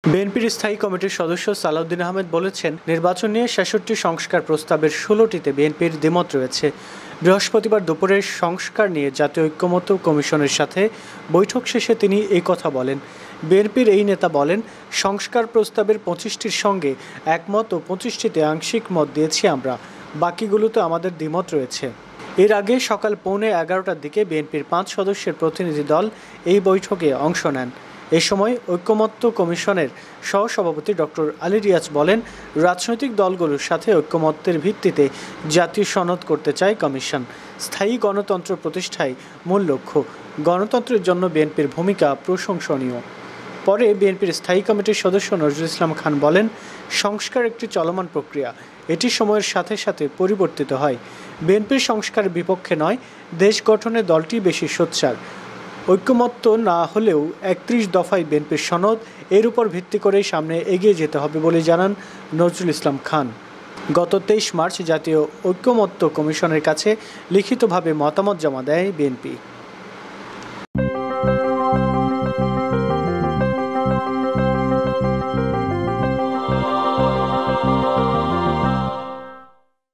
বিএনপির স্থায়ী কমিটির সদস্য সালাউদ্দিন আহমেদ বলেছেন, নির্বাচন নিয়ে ৬৬টি সংস্কার প্রস্তাবের ১৬টিতে বিএনপির দ্বিমত রয়েছে। বৃহস্পতিবার দুপুরে সংস্কার নিয়ে জাতীয় ঐক্যমত্য কমিশনের সাথে বৈঠক শেষে তিনি এই কথা বলেন। বিএনপির এই নেতা বলেন, সংস্কার প্রস্তাবের ২৫টির সঙ্গে একমত ও ২৫টিতে আংশিক মত দিয়েছি আমরা, বাকিগুলোতে আমাদের দ্বিমত রয়েছে। এর আগে সকাল 11:15টার দিকে বিএনপির ৫ সদস্যের প্রতিনিধি দল এই বৈঠকে অংশ নেন। এ সময় ঐক্যমত্য কমিশনের সহসভাপতি ডক্টর আলী রিয়াজ বলেন, রাজনৈতিক দলগুলোর সাথে ঐক্যমত্যের ভিত্তিতে জাতীয় সনদ করতে চায় কমিশন। স্থায়ী গণতন্ত্র প্রতিষ্ঠাই মূল লক্ষ্য। গণতন্ত্রের জন্য বিএনপির ভূমিকা প্রশংসনীয়। পরে বিএনপির স্থায়ী কমিটির সদস্য নজরুল ইসলাম খান বলেন, সংস্কার একটি চলমান প্রক্রিয়া, এটি সময়ের সাথে সাথে পরিবর্তিত হয়। বিএনপির সংস্কারের বিপক্ষে নয়, দেশ গঠনে দলটি বেশি সোচ্চার। ঐক্যমত্য না হলেও ৩১ দফায় বিএনপির সনদ, এর উপর ভিত্তি করেই সামনে এগিয়ে যেতে হবে বলে জানান নজরুল ইসলাম খান। গত ২৩ মার্চ জাতীয় ঐক্যমত্য কমিশনের কাছে লিখিতভাবে মতামত জমা দেয় বিএনপি।